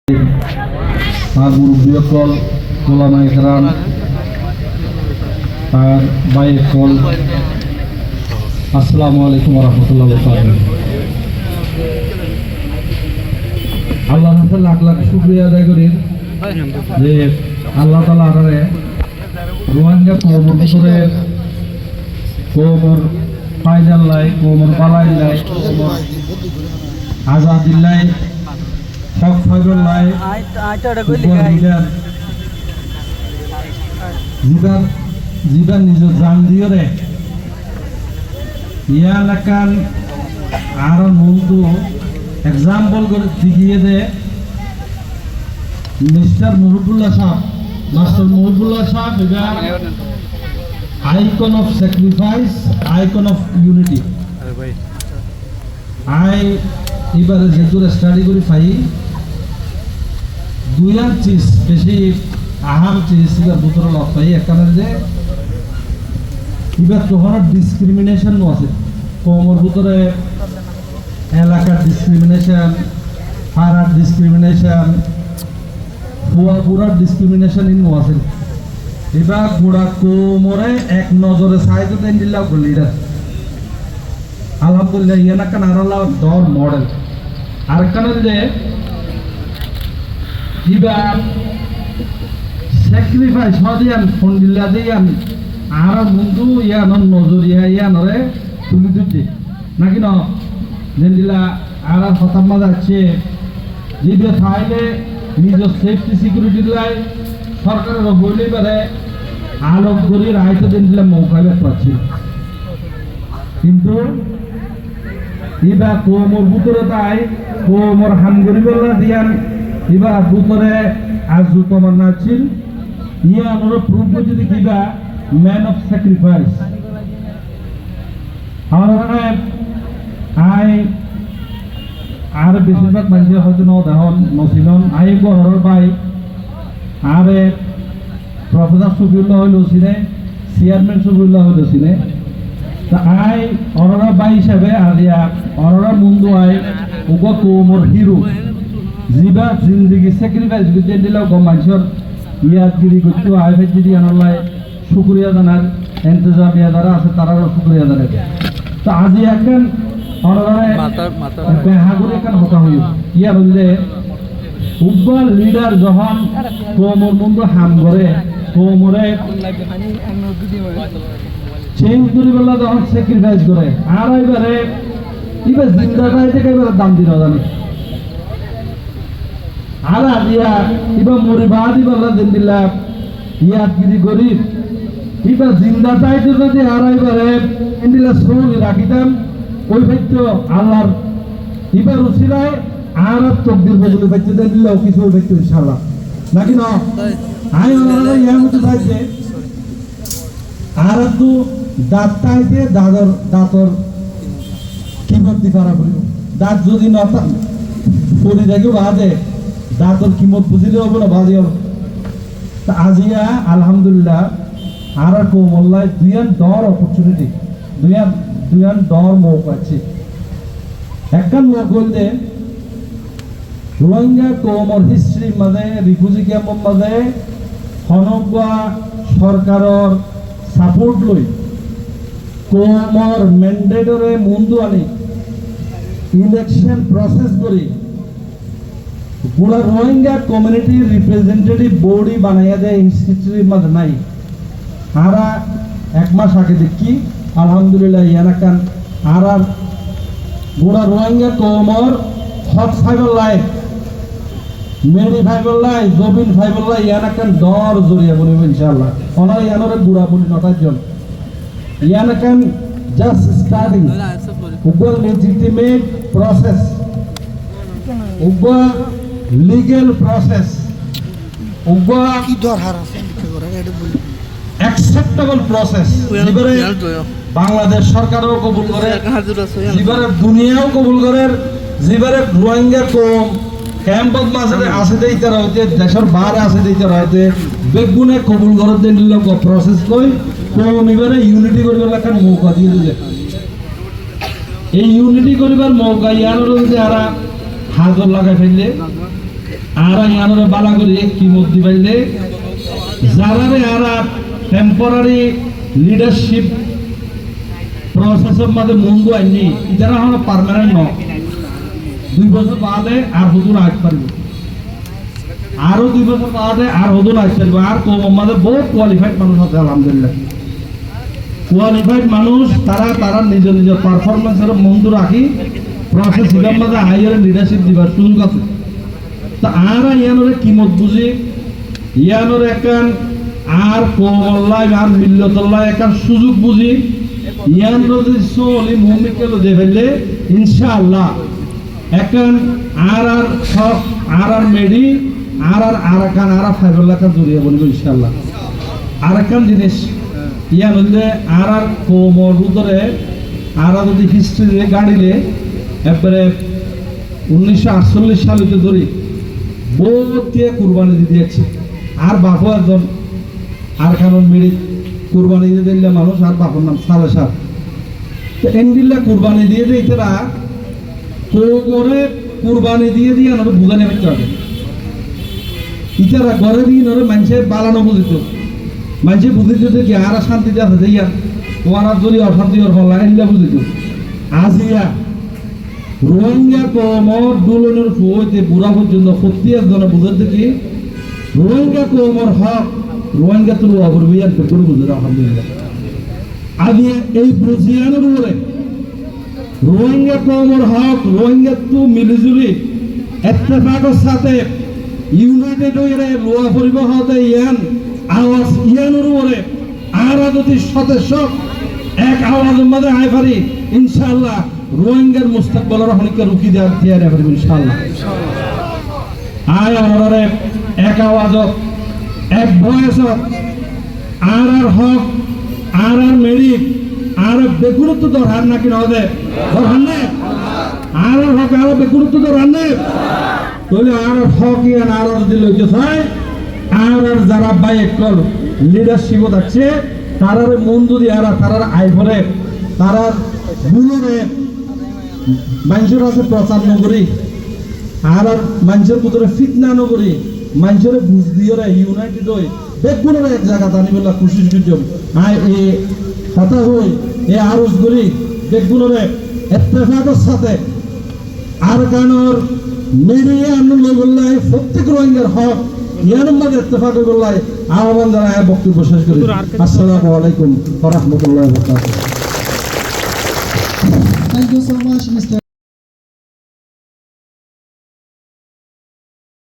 আর মুরব্বীসকল ওলামা ইকরাম আর ভাইসকল আসসালামু আলাইকুম ওয়া রাহমাতুল্লাহি ওয়া বারাকাতুহু। আল্লাহর কাছে লাখ লাখ শুকরিয়া আদায় করি যে আল্লাহ তাআলা আমারে রোহিঙ্গা কওমের ভিতরে কওমের ফায়দার লাই কওমের বালাই লাই কওমের আজাদিল্লাই সব ফাইবার লাই জীবন নিজ জান দিয়ে রে ইয়ান একান আর মন্তু এক্সাম্পল করে দেখিয়ে দে মিস্টার মুহিবুল্লাহ সাহেব মাস্টার মুহিবুল্লাহ সাহেব এবার icon of sacrifice icon of unity I এবারে যেহেতু স্টাডি করে পাই দুইয়ার চিজ বেশি আহাম চিজ এবার ভিতরে লগ পাই একখানে যে এবার তখন ডিসক্রিমিনেশন আছে কমর ভিতরে এলাকার ডিসক্রিমিনেশন পাড়ার ডিসক্রিমিনেশন পুরার ডিসক্রিমিনেশন ইন আছে এবার গোড়া কোমরে এক নজরে সাইজ দেন দিল্লা লিডার আলহামদুলিল্লাহ ইয়ানাকান আরাল্লাহ দর মডেল আরেকখানে যে ইবা স্যাক্রিফাইস হদিয়ান ফন্ডিল্লা দিয়ান আর বন্ধু ইয়ান নজরিয়া ইয়ানরে তুলি দিতে নাকি ন যেদিলা আর হতাম্মা যাচ্ছে যে থাইলে নিজ সেফটি সিকিউরিটি লাই সরকারের বইলে পারে আলোক করি রায়তো দিন দিলে মৌকাবে পাচ্ছি কিন্তু ইবা কোমর ভিতরে তাই কোমর হামগরি বলা দিয়ান ইবা ভিতরে আজ তোমার নাছিল ইয়া আমরা প্রুফ যদি কিবা ম্যান অফ স্যাক্রিফাইস আমার আই আর বেশিরভাগ মানুষের হয়তো নদহন নছিলন আই গহরের বাই আরে প্রফেসর শফিউল্লাহ হইল চিনে চেয়ারম্যান শফিউল্লাহ হইল চিনে তা আই অররা বাই হিসাবে আদিয়া অররা মুন্দু আই উগো কোমর হিরো জিবা জিন্দগি স্যাক্রিফাইস করতে দিলেও গম মানুষের ইয়াদগিরি করতে আই ভাই যদি আনাল্লাই শুক্রিয়া জানার এন্তেজামিয়া যারা আছে তারারও শুক্রিয়া জানার তো আজি এখন অররায় বেহাগুরি এখন হতা হইল ইয়া বললে উব্বা লিডার যখন কোমর মুন্দু হাম করে কোমরে চেঞ্জ করি বললা যখন স্যাক্রিফাইস করে আর এবারে এবার জিন্দাটাই থেকে এবার দাম দিন জানি আর দিয়া এবার মরিবাদি বললা দিন দিলাম ইয়াদগিরি গরিব এবার জিন্দাটাই তো যদি আর এবারে দিলা সৌরি রাখিতাম ওই ভাইত্য আল্লাহর এবার উচিরায় আর তকদির বদলে ভাইত্য দেন দিলেও কিছু ওই ভাইত্য ইনশাআল্লাহ নাকি না আই ওনারা ইয়ার মতো চাইছে আর তো দাঁত তাইতে দাঁতর কি করতে পারা বলিব দাঁত যদি নতা পরি দেখে বাজে দাঁতর কিমত বুঝিলে হবে না বাজে হল তা আজিয়া আলহামদুলিল্লাহ আর কোমল্লায় দুইয়ান দর অপরচুনিটি দুইয়ান দর মৌ পাচ্ছে একখান মৌ বলতে রোহিঙ্গা কোমর হিস্ট্রি মাঝে রিফিউজি ক্যাম্পর মাঝে হনবা সরকারের সাপোর্ট লই কোমর ম্যান্ডেটরে মুন্দু আনি ইলেকশন প্রসেস করি পুরা রোহিঙ্গা কমিউনিটি রিপ্রেজেন্টেটিভ বডি বানাইয়া দেয় ইনস্টিটিউটের মাঝে নাই আরা এক মাস আগে দেখি আলহামদুলিল্লাহ ইয়ানাকান আর পুরা রোহিঙ্গা কোমর হট ফাইবার লাইন মেরি ফাইবার লাইন জবিন ফাইবার লাইন ইয়ানাকান দর জড়িয়ে বলিব ইনশাআল্লাহ ওনার ইয়ানরে বুড়া বলি নটার জন ইয়ানাকান জাস্ট স্টার্টিং উগল লেজিটিমেট প্রসেস উগল লিগ্যাল প্রসেস উগল কি দরকার আছে অ্যাকসেপ্টেবল প্রসেস এবারে বাংলাদেশ সরকারও কবুল করে এবারে দুনিয়াও কবুল করে যেবারে রোহিঙ্গা কম ক্যাম্পত মাঝে আছে দেই তারা হইতে দেশের বাইরে আছে দেই তারা হইতে বেগুনে কবুল করে দিল প্রসেস কই কোন এবারে ইউনিটি করিবার একটা মৌকা দিয়ে দিলে এই ইউনিটি করিবার মৌকা ইয়ার যে আরা হাজর লাগাই ফেললে আর ইয়ানরে বালা করে কি মত দিবাইলে যারারে আরা টেম্পোরারি লিডারশিপ প্রসেসের মধ্যে মঙ্গু আইনি যারা হলো পার্মানেন্ট ন 2 বছর বাদে আর হুজুর আজ পারবে আরো 2 বছর বাদে আর হুজুর আজ পারবে আর কম আমাদের বহু কোয়ালিফাইড মানুষ আছে আলহামদুলিল্লাহ কোয়ালিফাইড মানুষ তারা নিজ নিজ পারফরমেন্সের মন্দু রাখি প্রসেস হিসাব মধ্যে হাইয়ার লিডারশিপ দিবার সুযোগ আছে তা আর ইয়ানোরে কিমত বুঝি ইয়ানোর একান আর কোমল্লায় আর মিল্লতল্লায় একান সুযোগ বুঝি ইয়ান যদি সোলি মুমিকে দে ফেললে ইনশাআল্লাহ একান আর সব আর মেডি আর আরাকান আর ফাইবুল্লাহ কান জড়িয়ে বলবো ইনশাআল্লাহ আরাকান জিনিস ইয়ান হইলে আর কোমর ভিতরে আর যদি হিস্ট্রি গাড়িলে একবারে 1948 সালে ধরি বহুতে কুরবানি দিয়েছে আর বাপু একজন আর কারণ মেরে কুরবানি দিয়ে দিলে মানুষ আর বাপুর নাম সালে সার তো এন্ডিল্লা কুরবানি দিয়ে দিয়ে তারা কোমরে কুরবানি দিয়ে আমার বুঝানি হইতে হবে ইতারা ঘরে দিয়ে নরে মানুষের বালানো বুঝিত মানুষে বুঝিত কি আর শান্তিতে আছে যে ইয়া তোমার যদি অশান্তি ওর হল এগুলা বুঝিত আজিয়া রোহিঙ্গা কমর দুলনের ফুয়েতে বুড়া পর্যন্ত 70 জনে বুঝতে কি রোহিঙ্গা কমর হক রোহিঙ্গা তুলো অবরবিয়ান করে বুঝতে আলহামদুলিল্লাহ আগে এই বুঝিয়ানোর উপরে রোহিঙ্গা কমর হক রোহিঙ্গা তু মিলিজুলি ইত্তেফাকের সাথে ইউনাইটেড হয়ে লোয়া পরিবহতে ইয়ান আওয়াজ ইয়ানোর উপরে আর যদি সদস্য এক আওয়াজের মধ্যে আয় পারি ইনশাআল্লাহ রোহিঙ্গার মুস্তাকবলের হনিকে রুকি দেওয়ার তৈরি পারবে ইনশাআল্লাহ আয় আমারে এক আওয়াজ এক ভয়েস আর হক আর মেরি আর বেগুরুত্ব দরকার নাকি নদে দরকার নেই আর হক আর বেগুরুত্ব দরকার নেই তাহলে আর হক ইয়ান আর যদি লইতে চায় আর যারা বাইক কল লিডারশিপও থাকছে তারার মন যদি আর তারার আই ভরে তারার গুণরে মানুষের আছে প্রচার নগরী আর মানুষের ভিতরে ফিতনা নগরী মানুষের বুঝ দিয়ে ইউনাইটেড হয়ে বেগুনের এক জায়গা জানি বললা খুশি সুযোগ আয় এ কথা হই এ আরজ করি বেগুনের ইত্তেফাকের সাথে আর কানোর মেরিয়ে আমরা লই বললাই প্রত্যেক রোহিঙ্গার হক ইয়ার মধ্যে ইত্তেফাক বললাই আহ্বান জানায় বক্তব্য শেষ করি আসসালামু আলাইকুম ওয়া রাহমাতুল্লাহি ওয়া বারাকাতুহু। Thank you so much, Mr.